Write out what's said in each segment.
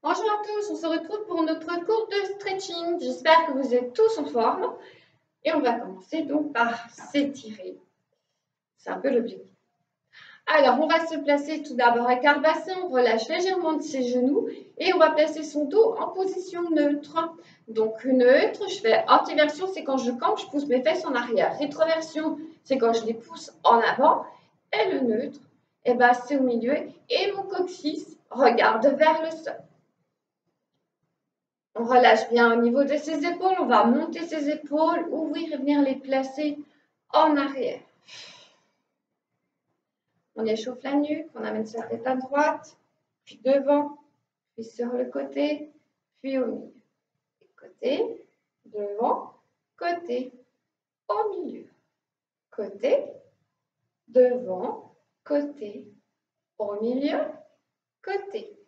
Bonjour à tous, on se retrouve pour notre cours de stretching. J'espère que vous êtes tous en forme. Et on va commencer donc par s'étirer. C'est un peu l'objectif. Alors, on va se placer tout d'abord avec un bassin, on relâche légèrement de ses genoux et on va placer son dos en position neutre. Donc, neutre, je fais antéversion, c'est quand je campe, je pousse mes fesses en arrière. Rétroversion, c'est quand je les pousse en avant. Et le neutre, c'est au milieu et mon coccyx regarde vers le sol. On relâche bien au niveau de ses épaules, on va monter ses épaules, ouvrir et venir les placer en arrière. On échauffe la nuque, on amène sa tête à droite, puis devant, puis sur le côté, puis au milieu. Côté, devant, côté, au milieu. Côté, devant, côté, au milieu, côté,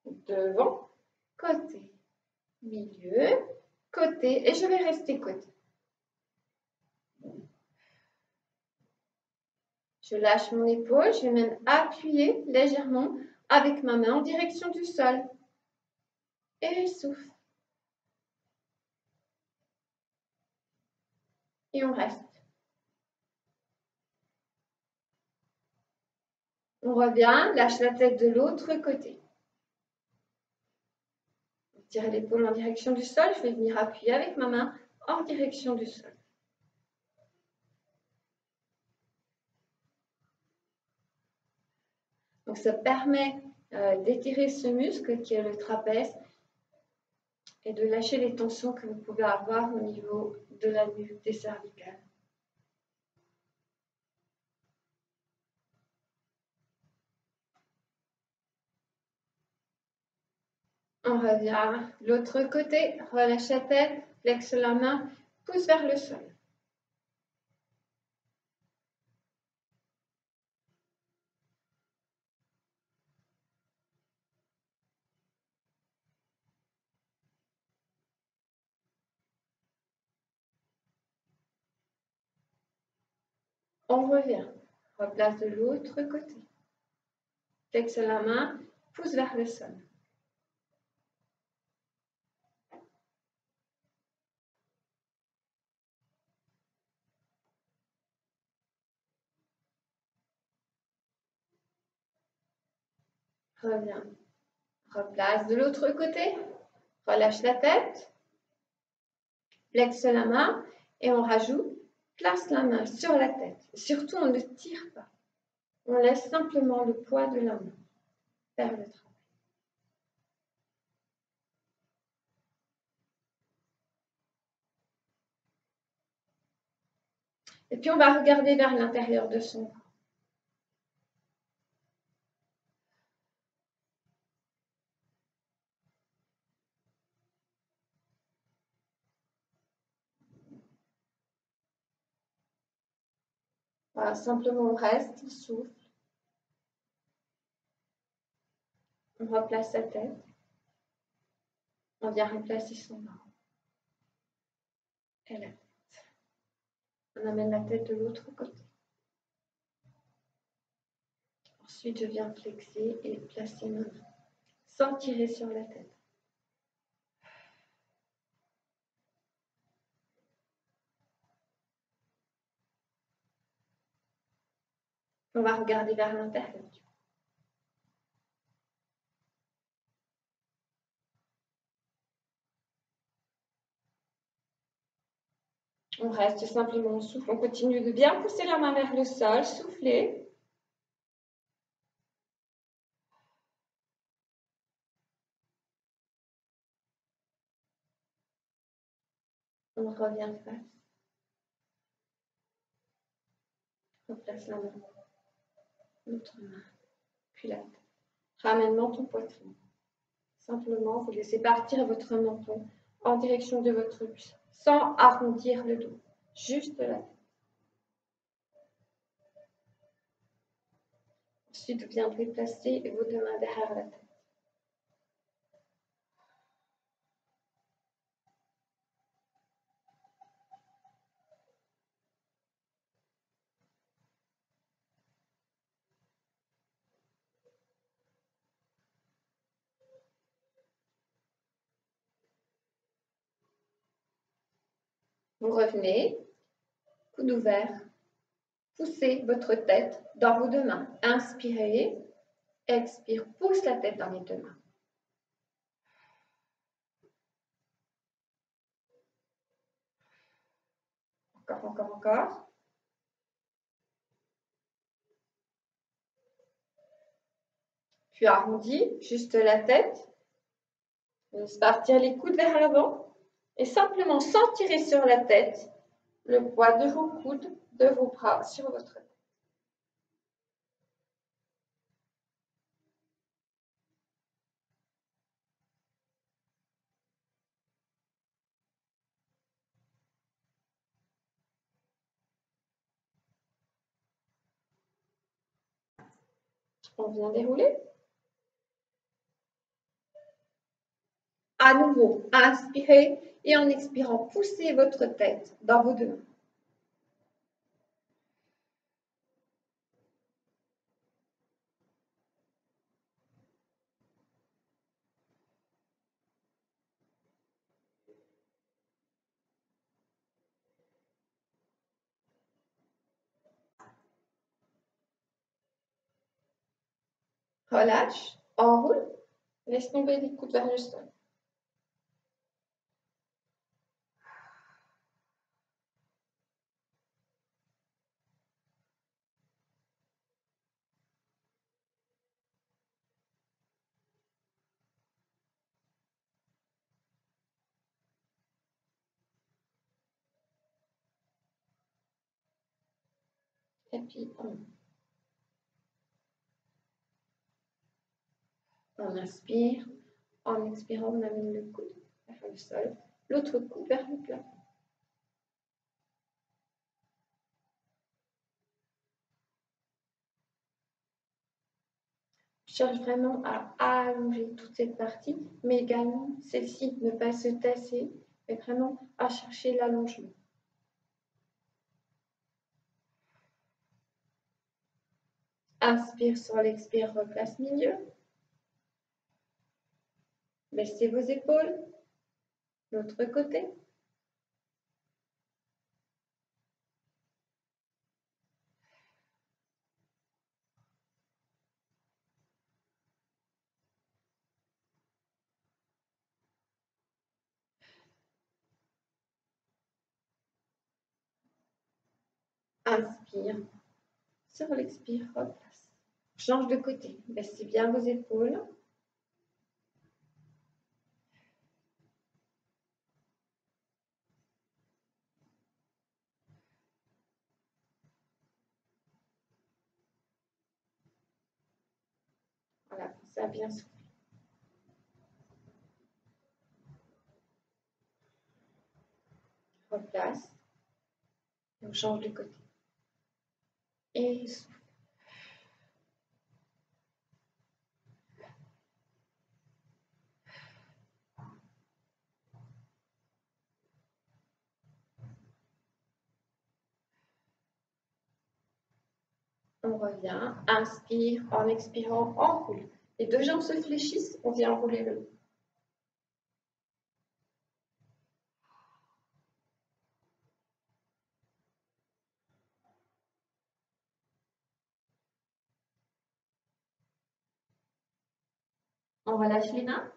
devant, côté, milieu, côté, et je vais rester côté. Je lâche mon épaule, je vais même appuyer légèrement avec ma main en direction du sol. Et je souffle. Et on reste. On revient, lâche la tête de l'autre côté. Tire l'épaule en direction du sol, je vais venir appuyer avec ma main en direction du sol. Donc ça permet d'étirer ce muscle qui est le trapèze et de lâcher les tensions que vous pouvez avoir au niveau de la nuque, des cervicales. On revient l'autre côté, relâche la tête, flexe la main, pousse vers le sol. On revient, replace de l'autre côté. Flexe la main, pousse vers le sol. Reviens, replace de l'autre côté, relâche la tête, flexe la main et on rajoute, place la main sur la tête. Surtout, on ne tire pas. On laisse simplement le poids de la main faire le travail. Et puis, on va regarder vers l'intérieur de son corps. Voilà, simplement, on reste, on souffle. On replace sa tête. On vient remplacer son bras. Et la tête. On amène la tête de l'autre côté. Ensuite, je viens flexer et placer ma main sans tirer sur la tête. On va regarder vers l'intérieur. On reste simplement, on souffle, on continue de bien pousser la main vers le sol, souffler. On revient face. On place la main, l'autre main, puis la tête. Ramène menton poitrine. Simplement, vous laissez partir votre menton en direction de votre buste, sans arrondir le dos, juste la tête. Ensuite, vous viendrez placer vos deux mains derrière la tête. Vous revenez, coude ouvert. Poussez votre tête dans vos deux mains. Inspirez, expire, pousse la tête dans les deux mains. Encore. Puis arrondis juste la tête. Laisse partir les coudes vers l'avant. Et simplement sans tirer sur la tête, le poids de vos coudes, de vos bras sur votre tête. On vient dérouler. À nouveau, inspirez et en expirant, poussez votre tête dans vos deux mains. Relâche, enroule, laisse tomber les coudes vers le sol. Et puis, on inspire. En expirant, on amène le coude vers le sol, l'autre coude vers le plafond. Cherche vraiment à allonger toute cette partie, mais également celle-ci, ne pas se tasser, mais vraiment à chercher l'allongement. Inspire sur l'expire, replace milieu. Baissez vos épaules. L'autre côté. Inspire. Sur l'expire, replace. Change de côté. Baissez bien vos épaules. Voilà, pensez à bien souffler. Replace. Et on change de côté. Et souffle. On revient, inspire, en expirant, enroule. Les deux jambes se fléchissent, on vient enrouler le dos. On relâche les mains.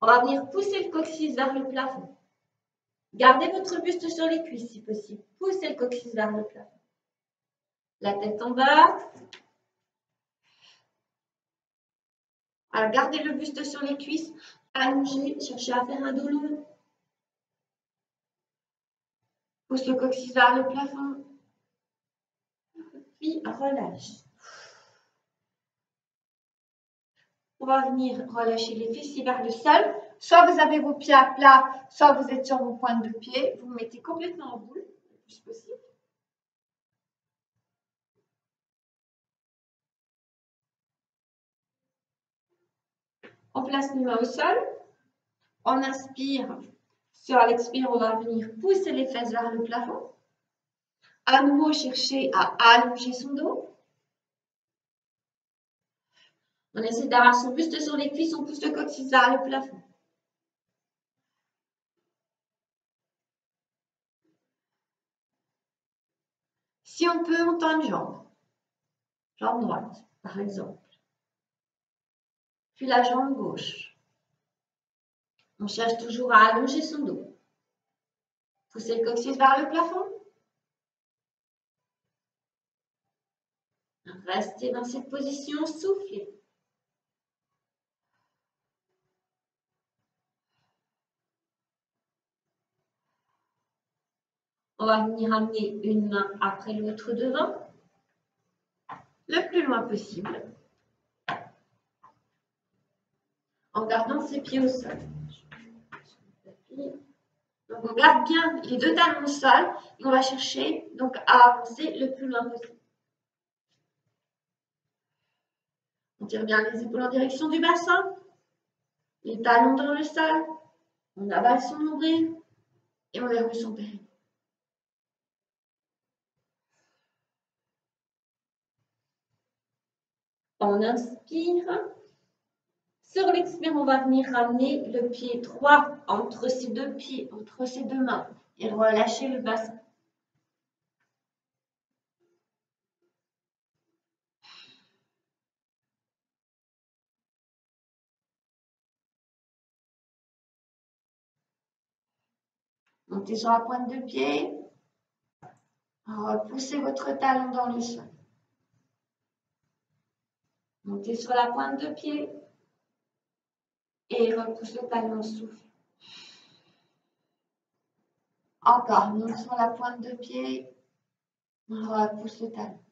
On va venir pousser le coccyx vers le plafond. Gardez votre buste sur les cuisses si possible. Poussez le coccyx vers le plafond. La tête en bas. Alors, gardez le buste sur les cuisses. Allongez, cherchez à faire un dos long. Pousse le coccyx vers le plafond. Puis relâche. On va venir relâcher les fessiers vers le sol. Soit vous avez vos pieds à plat, soit vous êtes sur vos pointes de pied. Vous mettez complètement en boule, le plus possible. On place les mains au sol. On inspire. Sur l'expire, on va venir pousser les fesses vers le plafond. À nouveau, chercher à allonger son dos. On essaie d'avoir son buste sur les cuisses, on pousse le coccyx vers le plafond. Si on peut, on tend une jambe. Jambe droite, par exemple. Puis la jambe gauche. On cherche toujours à allonger son dos. Poussez le coccyx vers le plafond. Restez dans cette position, soufflez. On va venir amener une main après l'autre devant, le plus loin possible, en gardant ses pieds au sol. Donc on garde bien les deux talons au sol et on va chercher donc à avancer le plus loin possible. On tire bien les épaules en direction du bassin, les talons dans le sol, on avale son nombril et on déroule son périnée. On inspire. Sur l'expire, on va venir ramener le pied droit entre ces deux pieds, entre ces deux mains et relâcher le bassin. Montez sur la pointe de pied. Repoussez votre talon dans le sol. Montez sur la pointe de pied. Et repousse le talon, souffle. Encore, monte sur la pointe de pied. Repousse le talon.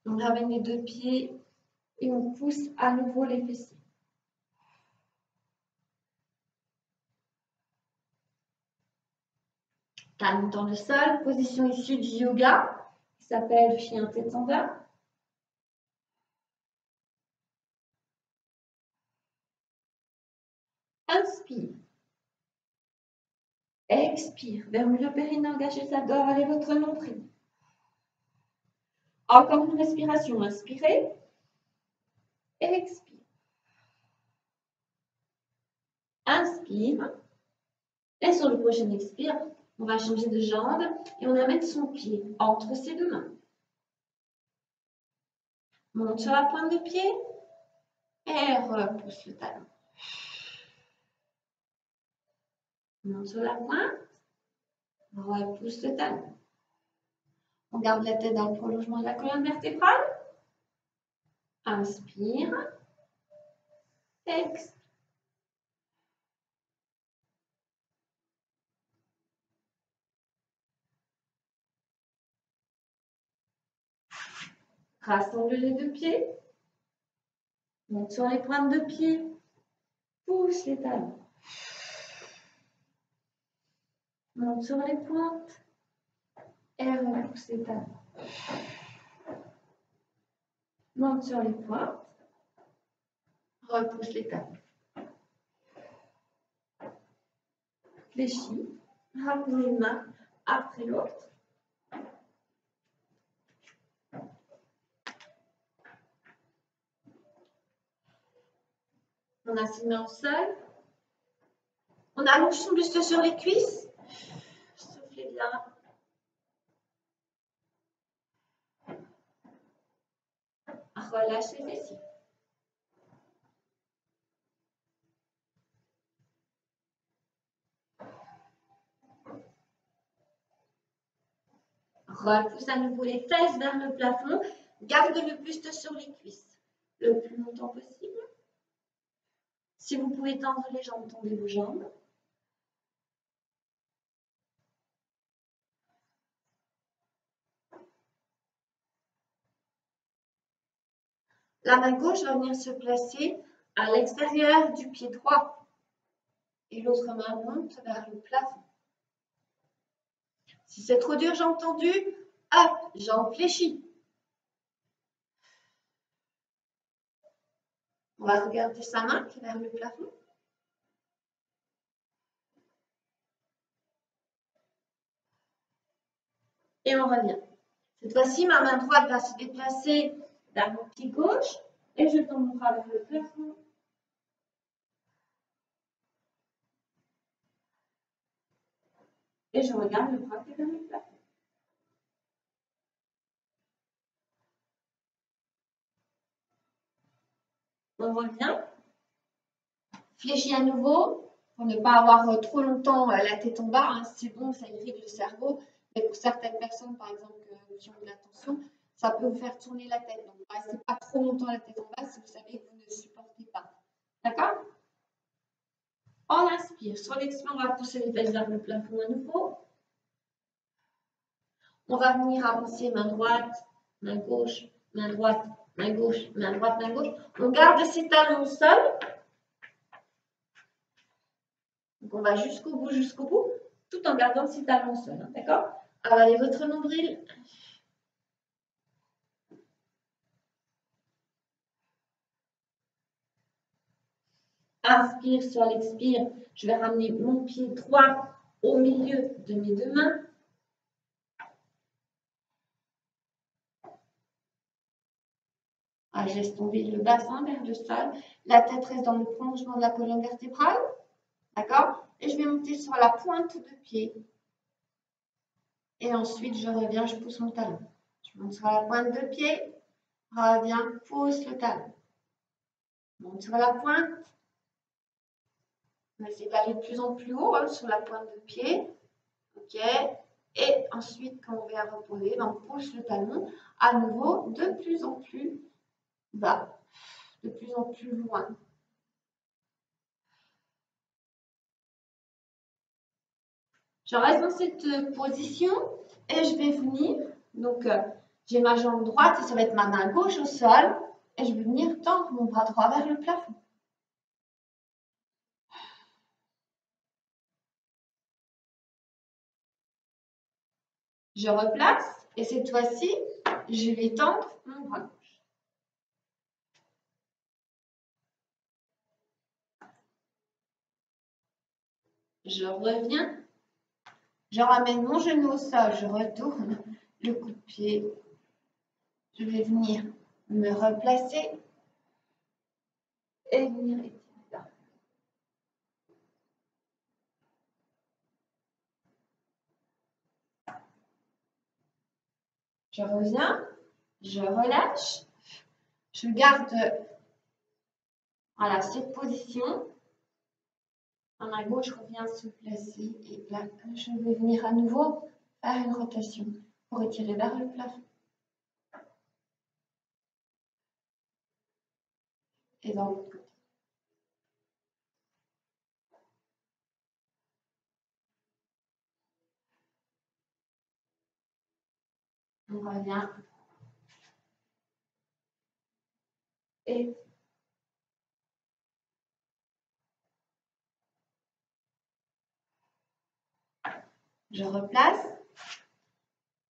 On ramène les deux pieds et on pousse à nouveau les fessiers. Talon dans le sol, position issue du yoga, qui s'appelle chien tête en bas. Inspire. Expire. Verrouille le périnée, engagez sa gorge et votre nombril. Encore une respiration. Inspirez. Expire. Inspire. Et sur le prochain expire, on va changer de jambe et on amène son pied entre ses deux mains. Monte sur la pointe de pied et repousse le talon. Monte sur la pointe, repousse le talon. On garde la tête dans le prolongement de la colonne vertébrale. Inspire. Expire. Rassemble les deux pieds. Monte sur les pointes de pied. Pousse les talons. Monte sur les pointes. Et repousse les talons. Monte sur les pointes. Repousse les talons. Fléchis. Ramène une main après l'autre. On a ses mains au sol. On allonge son buste sur les cuisses. Soufflez bien. Relâche les fessiers. Repousse à nouveau les fesses vers le plafond. Garde le buste sur les cuisses le plus longtemps possible. Si vous pouvez tendre les jambes, tendez vos jambes. La main gauche va venir se placer à l'extérieur du pied droit. Et l'autre main monte vers le plafond. Si c'est trop dur, jambes tendues, hop, jambes fléchies. On va regarder sa main qui est vers le plafond. Et on revient. Cette fois-ci, ma main droite va se déplacer vers mon pied gauche et je tends mon bras vers le plafond. Et je regarde le bras qui est vers le plafond. On revient. Fléchis à nouveau pour ne pas avoir trop longtemps la tête en bas. Hein. C'est bon, ça irrite le cerveau. Mais pour certaines personnes, par exemple, qui ont de la tension, ça peut vous faire tourner la tête. Donc, ne restez pas trop longtemps la tête en bas si vous savez que vous ne supportez pas. D'accord? On inspire. Sur l'expire, on va pousser les fesses vers le plafond à nouveau. On va venir avancer main droite, main gauche, main droite, main gauche, main droite, main gauche. On garde ses talons au sol. Donc, on va jusqu'au bout, tout en gardant ses talons au sol. Hein, d'accord? Avalez votre nombril. Inspire sur l'expire. Je vais ramener mon pied droit au milieu de mes deux mains. Je laisse tomber le bassin vers le sol. La tête reste dans le prolongement de la colonne vertébrale. D'accord? Et je vais monter sur la pointe de pied. Et ensuite, je reviens, je pousse mon talon. Je monte sur la pointe de pied. Reviens, pousse le talon. Monte sur la pointe. On va essayer d'aller de plus en plus haut hein, sur la pointe de pied. OK. Et ensuite, quand on va reposer, on pousse le talon à nouveau de plus en plus bas, de plus en plus loin. Je reste dans cette position et je vais venir. Donc, j'ai ma jambe droite et ça va être ma main gauche au sol. Et je vais venir tendre mon bras droit vers le plafond. Je replace et cette fois-ci, je vais tendre mon bras gauche. Je reviens. Je ramène mon genou au sol. Je retourne le coup de pied. Je vais venir me replacer et venir étirer là. Je reviens, je relâche, je garde voilà, cette position. À ma gauche revient se placer et là, je vais venir à nouveau faire une rotation pour étirer vers le plafond. Et dans l'autre côté. On revient. Et je replace.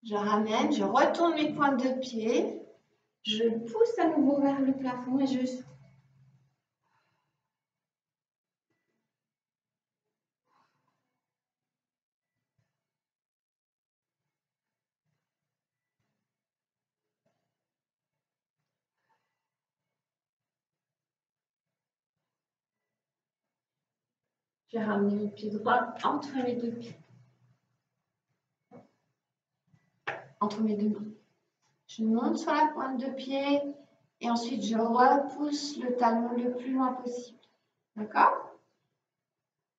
Je ramène, je retourne mes pointes de pied. Je pousse à nouveau vers le plafond et je... Je vais ramener mon pied droit entre mes deux pieds. Entre mes deux mains. Je monte sur la pointe de pied et ensuite je repousse le talon le plus loin possible. D'accord?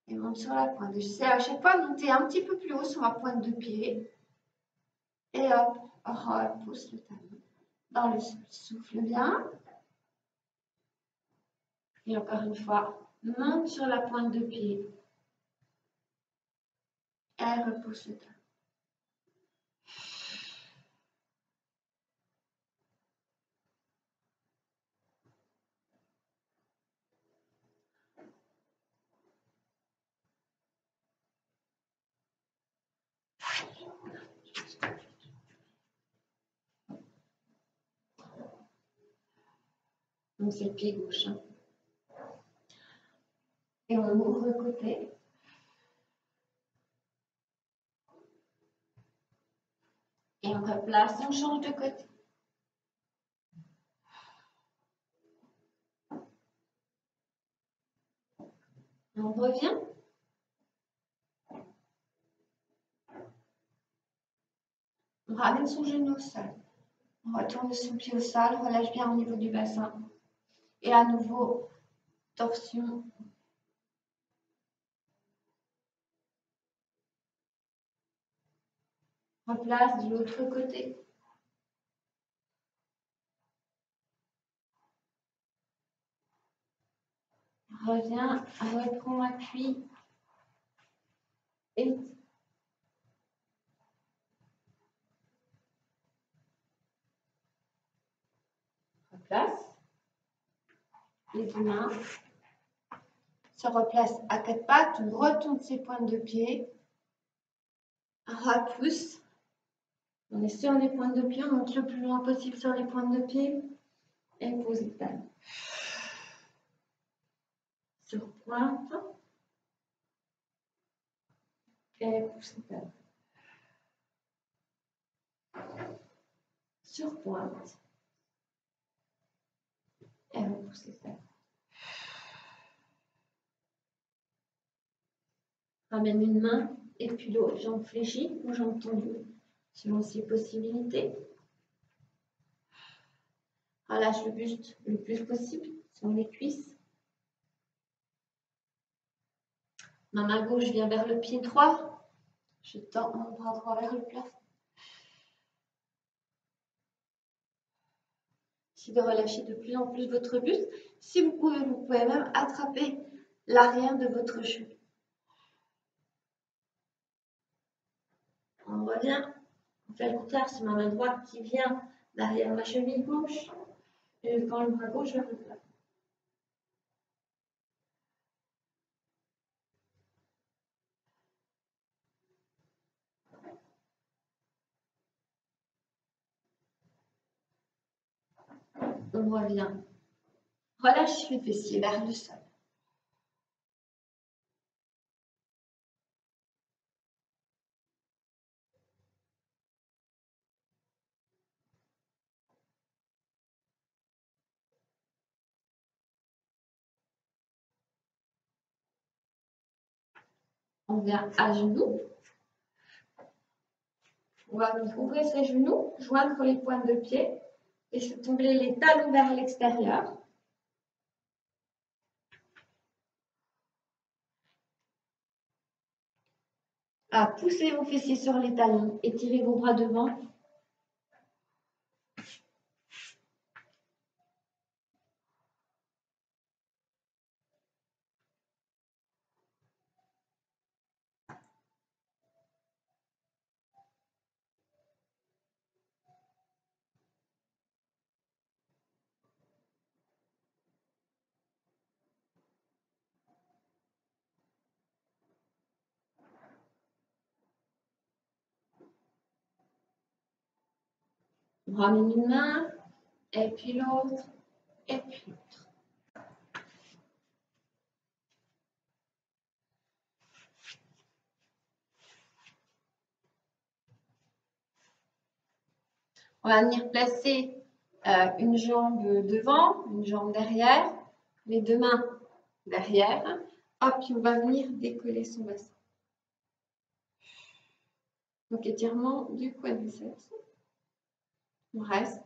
Et monte sur la pointe. J'essaie à chaque fois de monter un petit peu plus haut sur ma pointe de pied. Et hop, repousse le talon. Dans le sol, souffle bien. Et encore une fois, monte sur la pointe de pied. Et repousse le talon. Donc c'est le pied gauche. Hein. Et on ouvre le côté. Et on replace, on change de côté. On revient. On ramène son genou au sol. On retourne son pied au sol, relâche bien au niveau du bassin. Et à nouveau, torsion. Replace de l'autre côté. Reviens, reprends appui. Et replace. Les deux mains. Se replace à quatre pattes. On retourne ses pointes de pied. Repousse. On est sur les pointes de pied, on monte le plus loin possible sur les pointes de pied et pose les talons. Sur pointe et pousse les talons. Sur pointe et repousse les talons. Ramène une main et puis l'autre, jambe fléchie ou jambe tendue, selon ses possibilités. Relâche le buste le plus possible sur les cuisses. Ma main gauche vient vers le pied droit. Je tends mon bras droit vers le plafond. Essayez de relâcher de plus en plus votre buste. Si vous pouvez même attraper l'arrière de votre cheville. On revient. On fait le contraire, c'est ma main droite qui vient derrière ma cheville gauche. Et je tends le bras gauche vers le plafond. On revient. Relâche les fessiers vers le sol. On vient à genoux. On va ouvrir ses genoux, joindre les pointes de pied et se tomber les talons vers l'extérieur. À pousser vos fessiers sur les talons, étirez vos bras devant. On ramène une main, et puis l'autre, et puis l'autre. On va venir placer une jambe devant, une jambe derrière, les deux mains derrière. Hop, puis on va venir décoller son bassin. Donc étirement du quadriceps. On reste.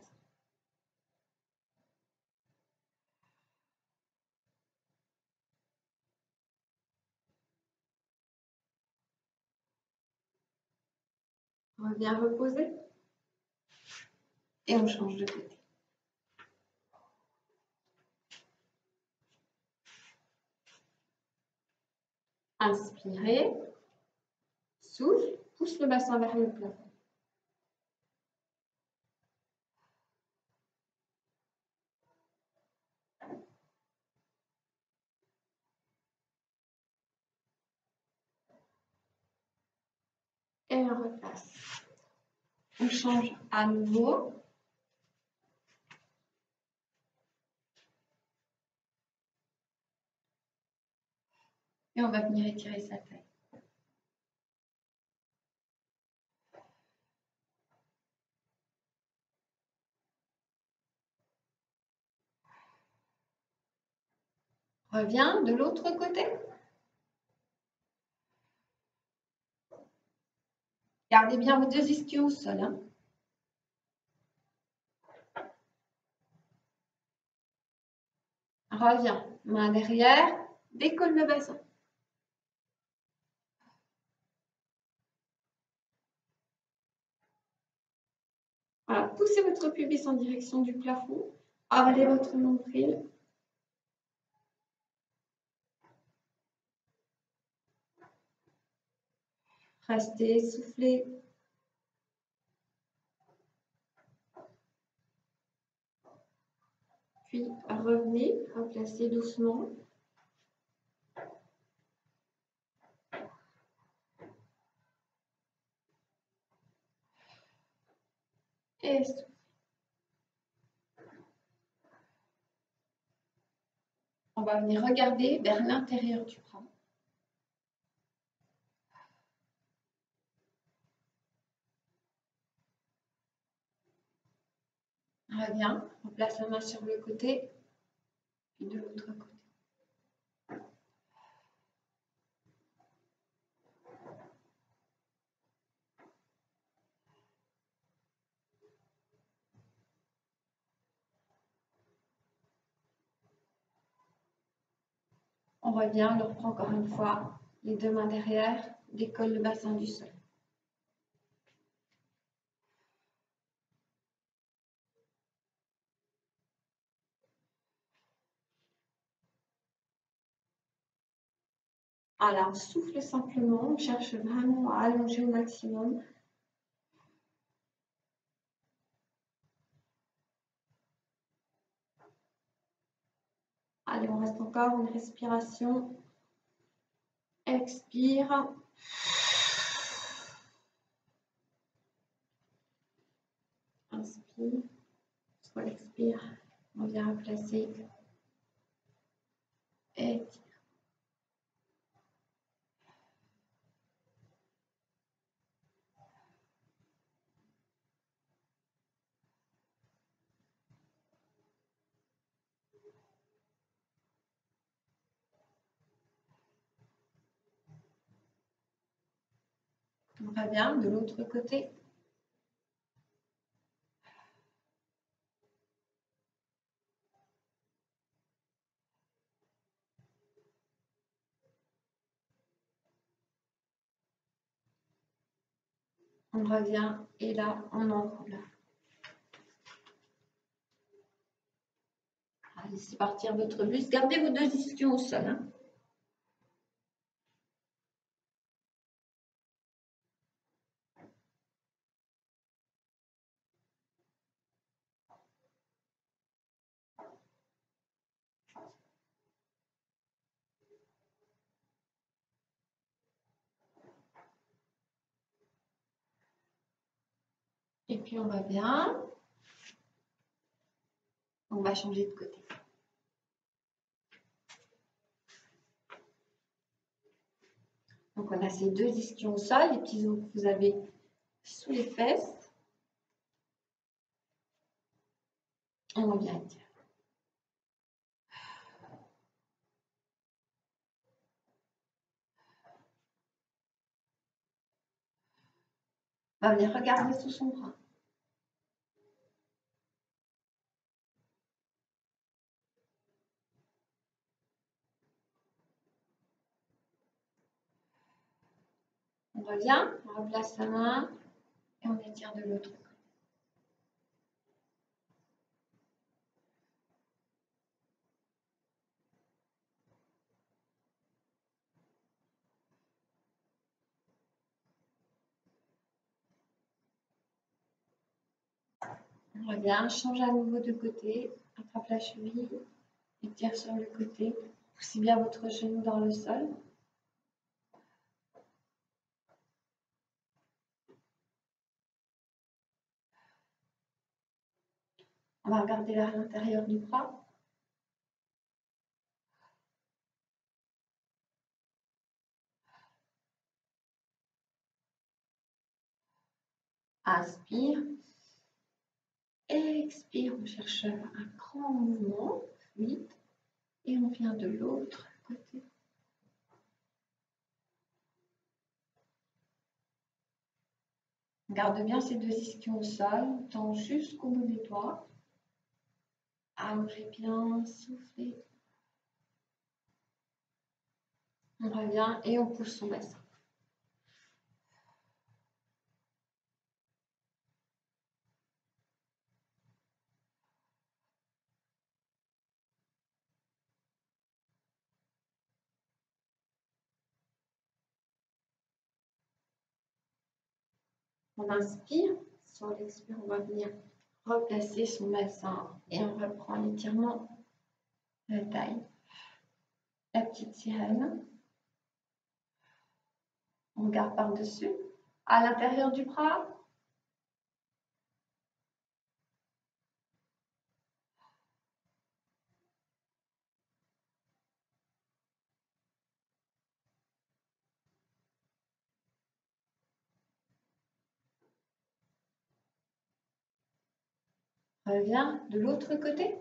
On revient reposer. Et on change de côté. Inspirez. Souffle. Pousse le bassin vers le plafond. Et on repasse. On change à nouveau. Et on va venir étirer sa taille. Reviens de l'autre côté. Gardez bien vos deux ischios au sol. Hein. Reviens, main derrière, décolle le bassin. Voilà, poussez votre pubis en direction du plafond. Avalez votre nombril. Restez essoufflé. Puis revenez, replacez doucement. Et soufflez. On va venir regarder vers l'intérieur du bras. Reviens, on place la main sur le côté, puis de l'autre côté. On revient, on reprend encore une fois les deux mains derrière, décolle le bassin du sol. Alors, souffle simplement, on cherche vraiment à allonger au maximum. Allez, on reste encore une respiration. Expire. Inspire. Soit expire. On vient replacer. Et tire. On revient de l'autre côté. On revient et là, on enroule. Laissez partir votre buste. Gardez vos deux ischios au sol. Hein. Et puis on revient. On va changer de côté. Donc on a ces deux ischions au sol, les petits os que vous avez sous les fesses. On revient étirer. On va venir regarder sous son bras. On revient, on replace la main et on étire de l'autre côté. On revient, change à nouveau de côté, attrape la cheville, étire sur le côté, poussez bien votre genou dans le sol. On va regarder vers l'intérieur du bras. Inspire. Expire, on cherche un grand mouvement, fluide. Et on vient de l'autre côté. On garde bien ces deux ischions au sol, on tend jusqu'au bout des doigts. Allongez bien, soufflez. On revient et on pousse son bassin. On inspire, sur l'expire, on va venir replacer son bassin et on reprend l'étirement de la taille. La petite sirène. On garde par-dessus. À l'intérieur du bras. Reviens de l'autre côté.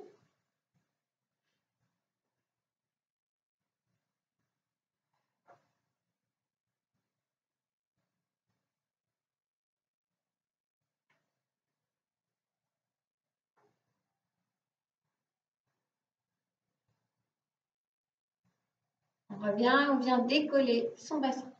On revient, on vient décoller son bassin.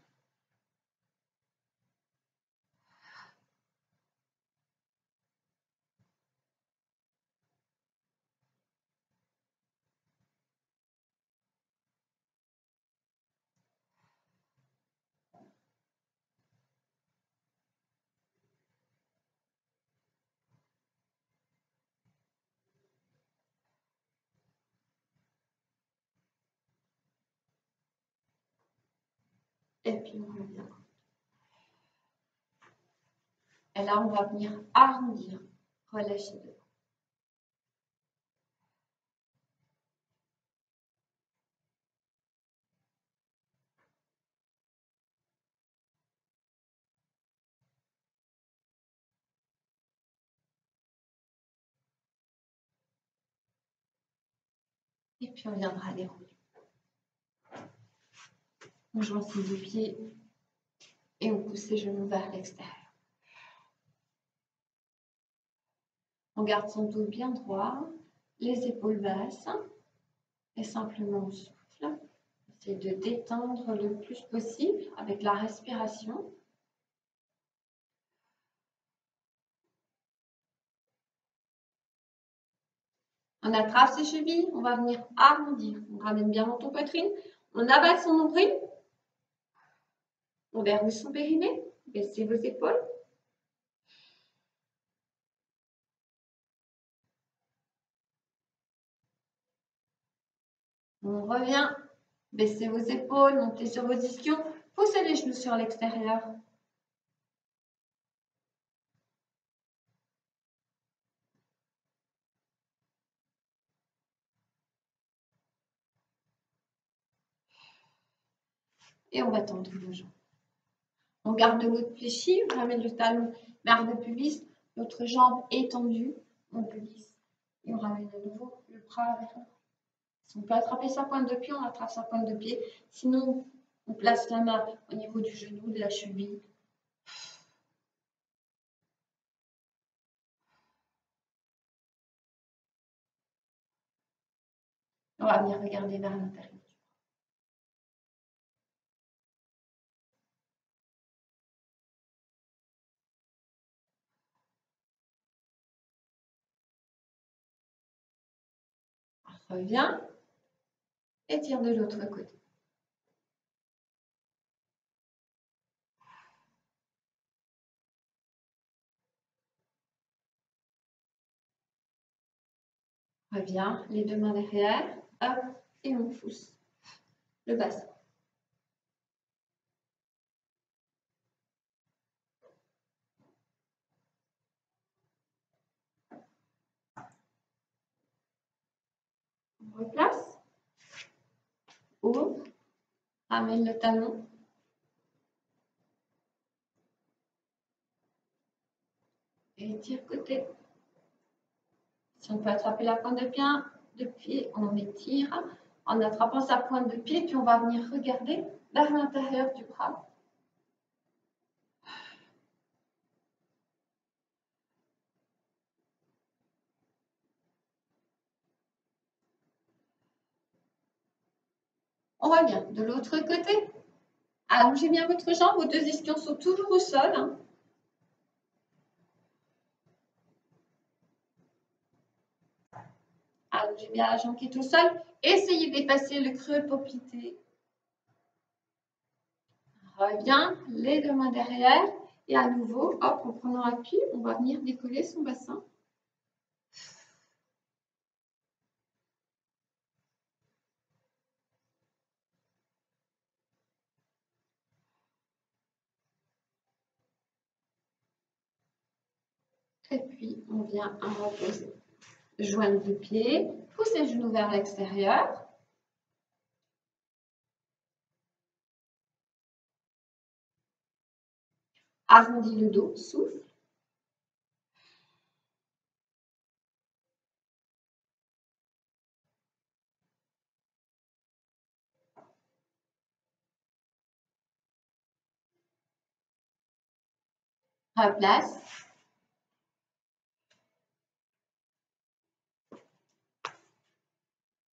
Et puis on revient. Et là, on va venir arrondir, relâcher devant. Et puis on viendra dérouler. On joint ses deux pieds et on pousse ses genoux vers l'extérieur. On garde son dos bien droit, les épaules basses et simplement on souffle. C'est de détendre le plus possible avec la respiration. On attrape ses chevilles, on va venir arrondir. On ramène bien dans ton poitrine. On avale son nombril. On verrouille son périnée. Baissez vos épaules. On revient. Baissez vos épaules, montez sur vos ischions. Poussez les genoux sur l'extérieur. Et on va tendre nos jambes. On garde l'autre fléchi, on ramène le talon vers le pubis, l'autre jambe étendue, on glisse. Et on ramène à nouveau le bras vers l'avant. Si on peut attraper sa pointe de pied, on attrape sa pointe de pied. Sinon, on place la main au niveau du genou, de la cheville. On va venir regarder vers l'intérieur. Reviens et tire de l'autre côté. Reviens, les deux mains derrière, hop, et on pousse le bassin. On replace, ouvre, ramène le talon. Et tire côté. Si on peut attraper la pointe de pied, on étire. en attrapant sa pointe de pied, puis on va venir regarder vers l'intérieur du bras. On revient de l'autre côté. Allongez bien votre jambe, vos deux ischions sont toujours au sol. Hein. Allongez bien la jambe qui est au sol. Essayez d'effacer le creux poplité. Reviens, les deux mains derrière. Et à nouveau, hop, en prenant appui, on va venir décoller son bassin. Et puis, on vient à reposer. Joindre les pieds, poussez les genoux vers l'extérieur. Arrondis le dos, souffle. Replace.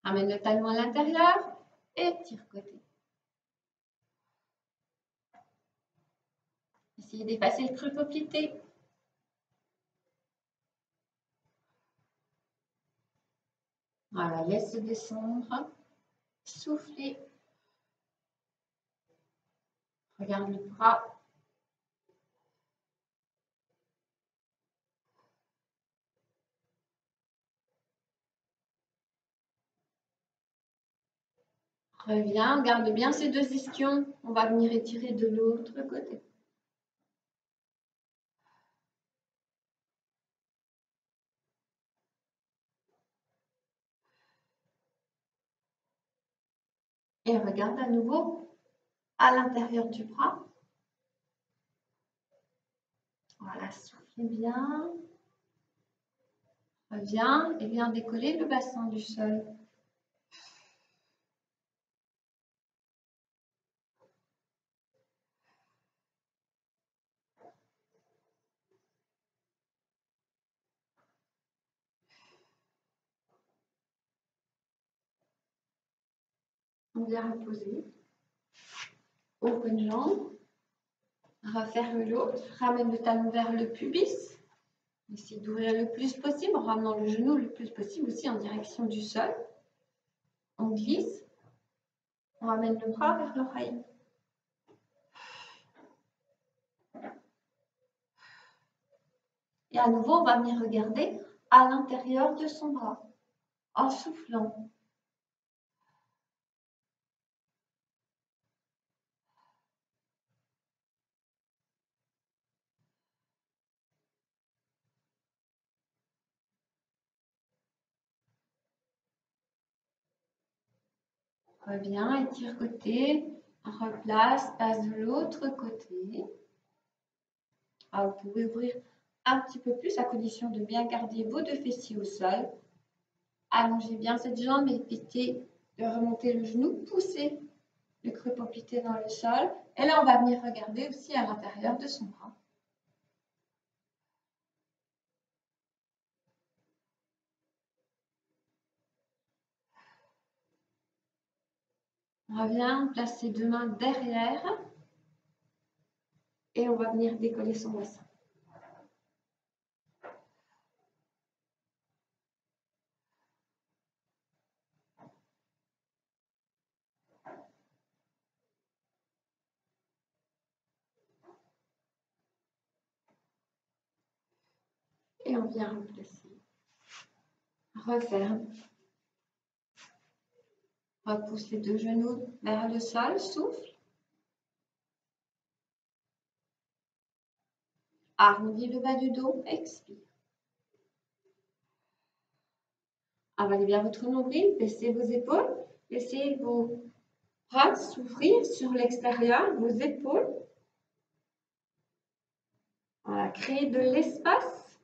Ramène le talon à l'intérieur et tire côté. Essayez d'effacer le creux poplité. Voilà, laisse descendre. Soufflez. Regarde le bras. Reviens, garde bien ces deux ischions. On va venir étirer de l'autre côté. Et regarde à nouveau à l'intérieur du bras. Voilà, soufflez bien. Reviens et viens décoller le bassin du sol. On vient reposer. Ouvre une jambe. Referme l'autre. Ramène le talon vers le pubis. Essayez d'ouvrir le plus possible en ramenant le genou le plus possible aussi en direction du sol. On glisse. On ramène le bras vers l'oreille. Et à nouveau, on va venir regarder à l'intérieur de son bras en soufflant. Reviens, étire côté, replace, passe de l'autre côté. Ah, vous pouvez ouvrir un petit peu plus à condition de bien garder vos deux fessiers au sol. Allongez bien cette jambe, évitez de remonter le genou, poussez le creux poplité dans le sol. Et là, on va venir regarder aussi à l'intérieur de son bras. On revient, on place ses deux mains derrière et on va venir décoller son bassin. Et on vient replacer. Referme. Repousse les deux genoux vers le sol, souffle. Arrondis le bas du dos, expire. Avalez bien votre nombril, baissez vos épaules, laissez vos bras s'ouvrir sur l'extérieur, vos épaules. Voilà, créez de l'espace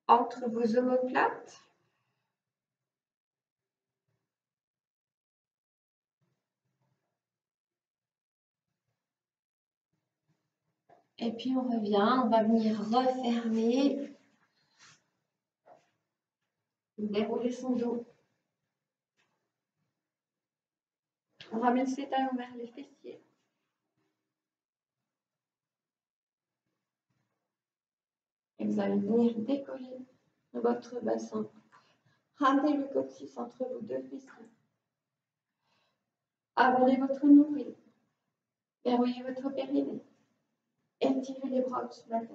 entre vos omoplates. Et puis on revient, on va venir refermer. Dérouler son dos. On ramène ses talons vers les fessiers. Et vous allez venir décoller votre bassin. Ramenez le coccyx entre vos deux fessiers. Avalez votre nombril. Verrouillez votre périnée. Étirez les bras au-dessus de la tête.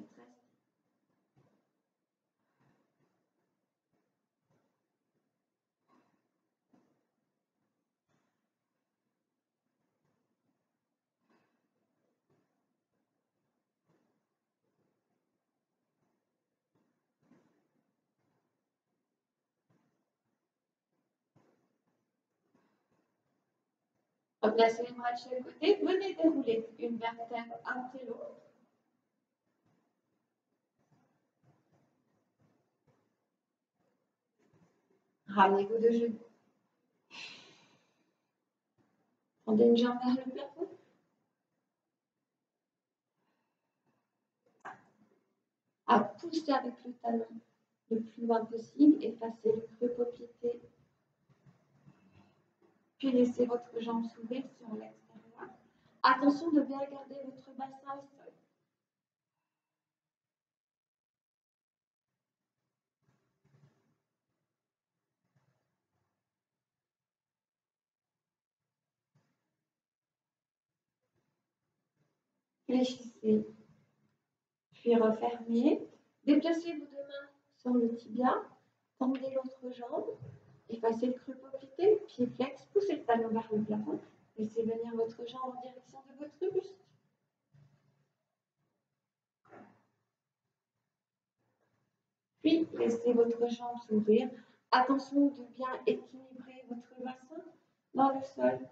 Replacez les bras de chaque côté. Venez dérouler une vertèbre après l'autre. Ramenez vos deux genoux. Tendez une jambe vers le plafond. À pousser avec le talon le plus loin possible. Effacez le creux poplité. Puis laissez votre jambe s'ouvrir sur l'extérieur. Attention de bien garder votre bassin au sol. Fléchissez, puis refermez. Déplacez vos deux mains sur le tibia. Tendez l'autre jambe. Effacez le creux poplité. Pied flex. Poussez le talon vers le plafond. Laissez venir votre jambe en direction de votre buste. Puis, laissez votre jambe s'ouvrir. Attention de bien équilibrer votre bassin dans le sol.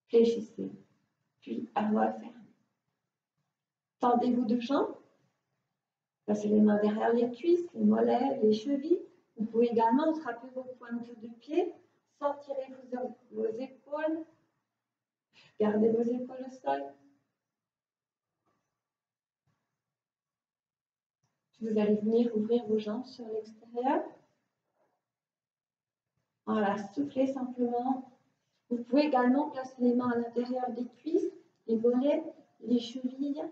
Fléchissez, puis à voix fermée. Tendez vos deux jambes. Passez les mains derrière les cuisses, les mollets, les chevilles. Vous pouvez également attraper vos pointes de pied, sentirez vos épaules. Gardez vos épaules au sol. Vous allez venir ouvrir vos jambes sur l'extérieur. Voilà, soufflez simplement. Vous pouvez également placer les mains à l'intérieur des cuisses, les mollets, les chevilles.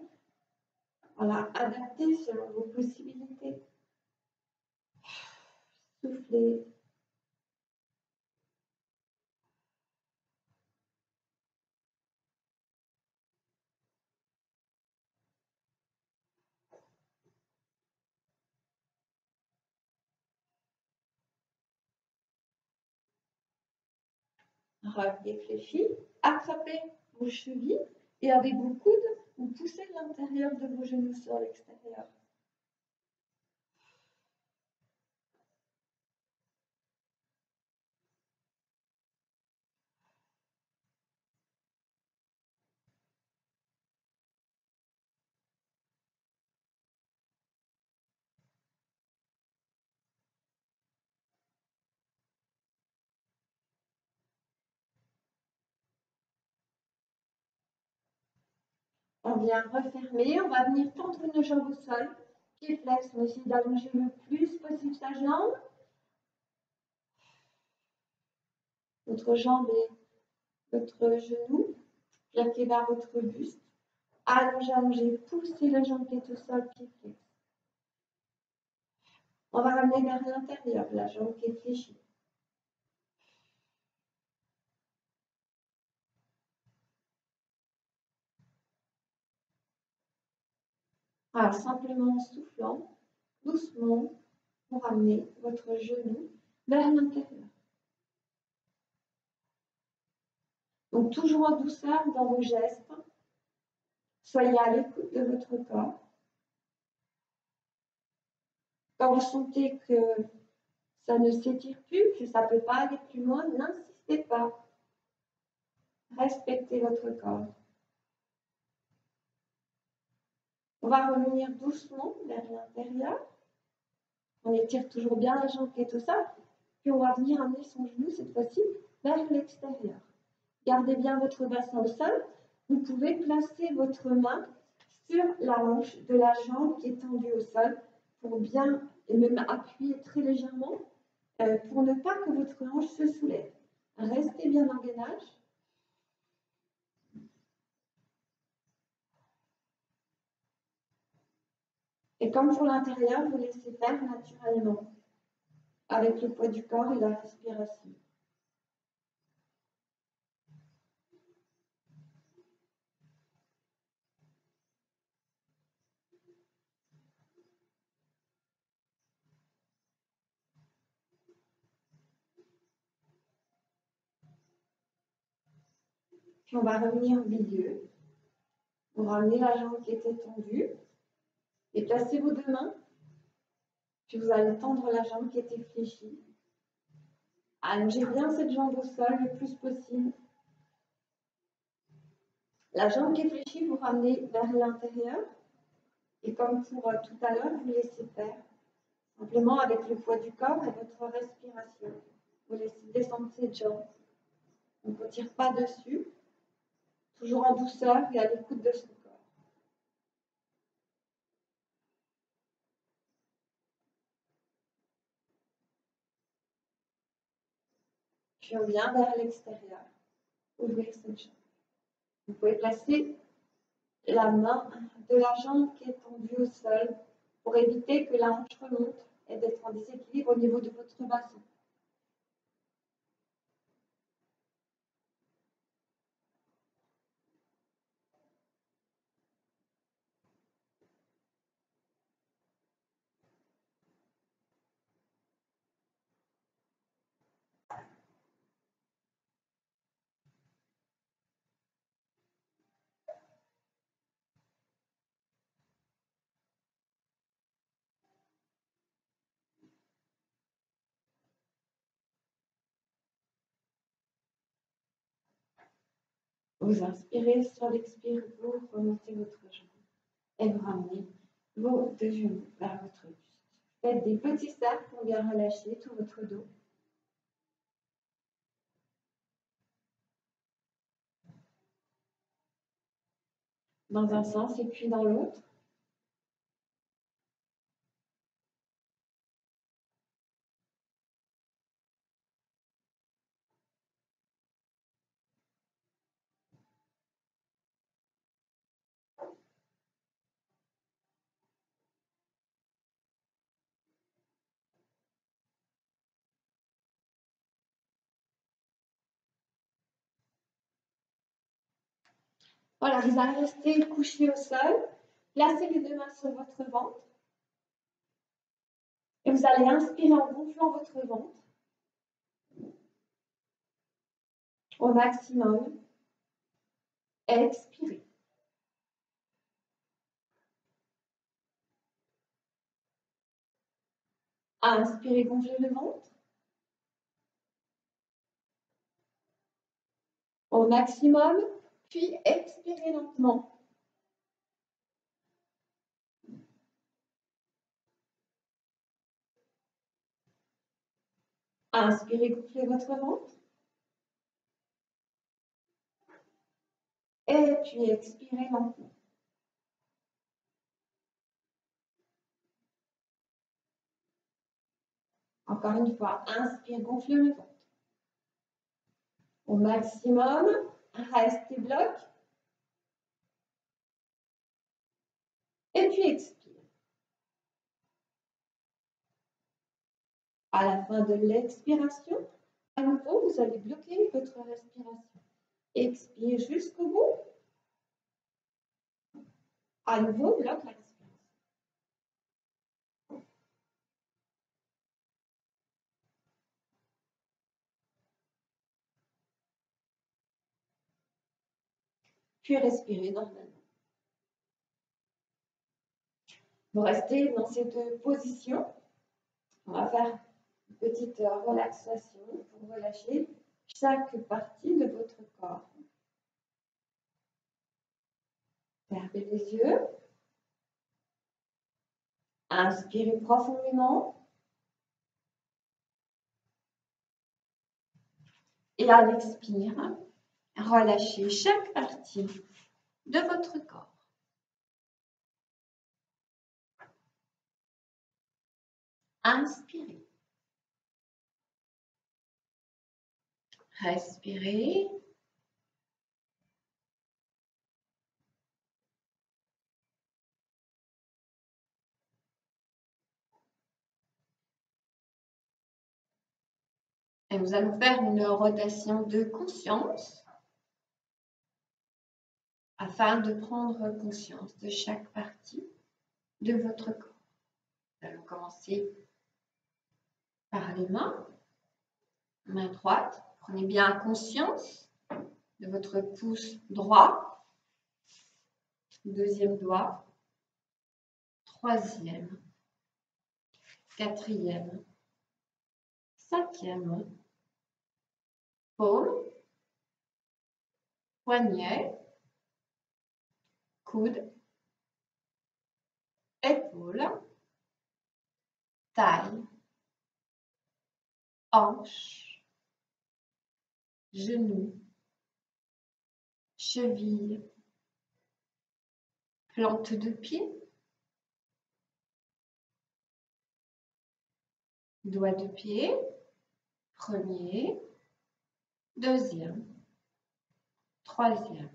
Voilà, adaptez selon vos possibilités. Soufflez. Revenez fléchi, attrapez vos chevilles et avec vos coudes, vous poussez l'intérieur de vos genoux sur l'extérieur. On vient refermer, on va venir tendre une jambe au sol. Pied flex, on essaie d'allonger le plus possible sa jambe. Votre jambe et votre genou, plaqué vers votre buste. Allongez, allongez, poussez la jambe qui est au sol, pied flex. On va ramener vers l'intérieur, la jambe qui est fléchie. Voilà, simplement en soufflant, doucement, vous ramenez votre genou vers l'intérieur. Donc, toujours en douceur dans vos gestes. Soyez à l'écoute de votre corps. Quand vous sentez que ça ne s'étire plus, que ça ne peut pas aller plus loin, n'insistez pas. Respectez votre corps. On va revenir doucement vers l'intérieur. On étire toujours bien la jambe qui est au sol. Puis on va venir amener son genou cette fois-ci vers l'extérieur. Gardez bien votre bassin au sol. Vous pouvez placer votre main sur la hanche de la jambe qui est tendue au sol pour bien, et même appuyer très légèrement, pour ne pas que votre hanche se soulève. Restez bien en gainage. Et comme pour l'intérieur, vous laissez faire naturellement, avec le poids du corps et la respiration. Puis on va revenir au milieu. Vous ramenez la jambe qui était tendue. Et placez vos deux mains. Puis vous allez tendre la jambe qui était fléchie. Allongez bien cette jambe au sol le plus possible. La jambe qui est fléchie, vous ramenez vers l'intérieur. Et comme pour tout à l'heure, vous laissez faire. Simplement avec le poids du corps et votre respiration. Vous laissez descendre cette jambe. On ne tire pas dessus. Toujours en douceur et à l'écoute de son corps. Puis on vient vers l'extérieur. Ouvrir cette jambe. Vous pouvez placer la main de la jambe qui est tendue au sol pour éviter que la hanche remonte et d'être en déséquilibre au niveau de votre bassin. Vous inspirez sur l'expire, vous remontez votre jambe et vous ramenez vos deux genoux vers votre buste. Faites des petits cercles pour bien relâcher tout votre dos. Dans un sens et puis dans l'autre. Voilà, vous allez rester couché au sol. Placez les deux mains sur votre ventre. Et vous allez inspirer en gonflant votre ventre au maximum. Expirez. Inspirez, gonflez le ventre. Au maximum, puis expirez lentement. Inspirez, gonflez votre ventre. Et puis expirez lentement. Encore une fois, inspire, gonflez le ventre. Au maximum, restez bloc. Et puis expire. À la fin de l'expiration, à nouveau, vous allez bloquer votre respiration. Expire jusqu'au bout. À nouveau, bloque la respiration. Puis respirez normalement. Vous restez dans ces deux positions. On va faire une petite relaxation pour relâcher chaque partie de votre corps. Fermez les yeux. Inspirez profondément. Et à l'expire, relâchez chaque partie de votre corps. Inspirez. Respirez. Et nous allons faire une rotation de conscience afin de prendre conscience de chaque partie de votre corps. Nous allons commencer par les mains. Main droite, prenez bien conscience de votre pouce droit. Deuxième doigt. Troisième. Quatrième. Cinquième. Paume. Poignet. Coude. Épaule. Taille. Hanche. Genou. Cheville. Plante de pied. Doigt de pied. Premier. Deuxième. Troisième.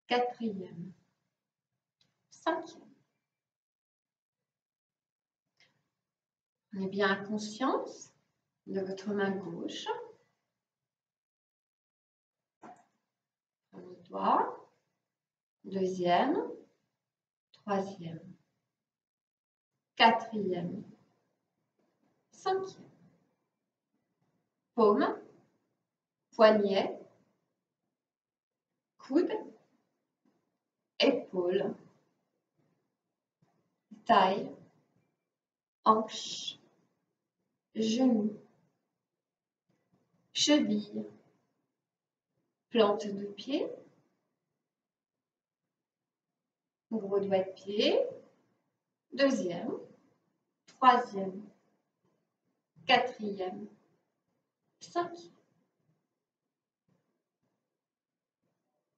Quatrième. Cinquième. Prenez bien conscience de votre main gauche. Premier doigt. Deuxième. Troisième. Quatrième. Cinquième. Paume. Poignet. Coude. Épaule. Taille. Hanche. Genou. Cheville. Plante de pied. Gros doigt de pied. Deuxième. Troisième. Quatrième. Cinquième.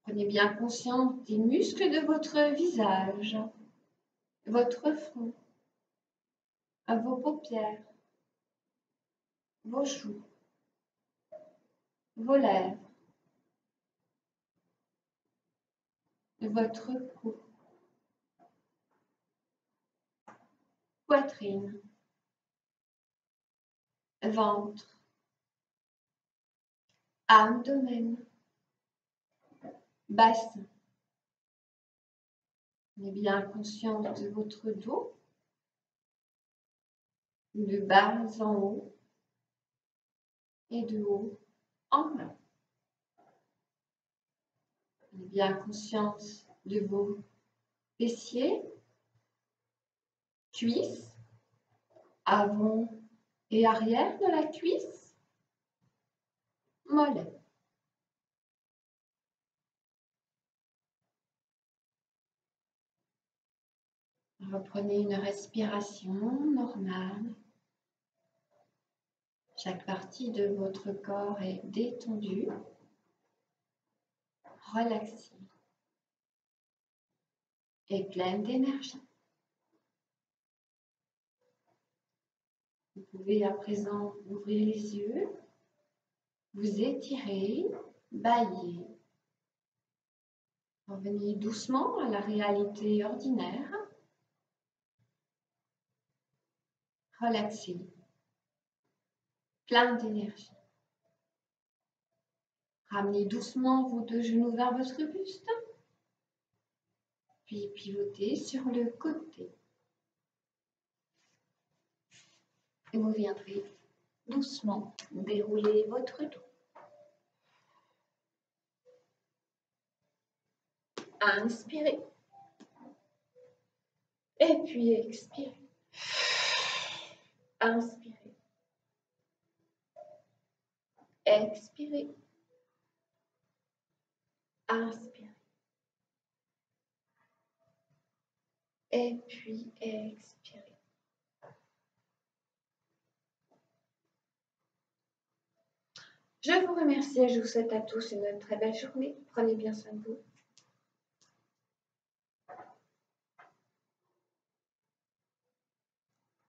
Prenez bien conscience des muscles de votre visage, votre front, vos paupières, vos joues, vos lèvres, votre cou, poitrine, ventre, abdomen, bassin. Prenez bien conscience de votre dos, de bas en haut et de haut en bas. Prenez bien conscience de vos fessiers, cuisses, avant et arrière de la cuisse, mollet. Reprenez une respiration normale. Chaque partie de votre corps est détendue, relaxée et pleine d'énergie. Vous pouvez à présent ouvrir les yeux, vous étirer, bâiller. Revenez doucement à la réalité ordinaire. Relaxé, plein d'énergie. Ramenez doucement vos deux genoux vers votre buste, puis pivotez sur le côté. Et vous viendrez doucement dérouler votre dos. Inspirez. Et puis expirez. Inspirez. Expirez. Inspirez. Et puis expirez. Je vous remercie et je vous souhaite à tous une très belle journée. Prenez bien soin de vous.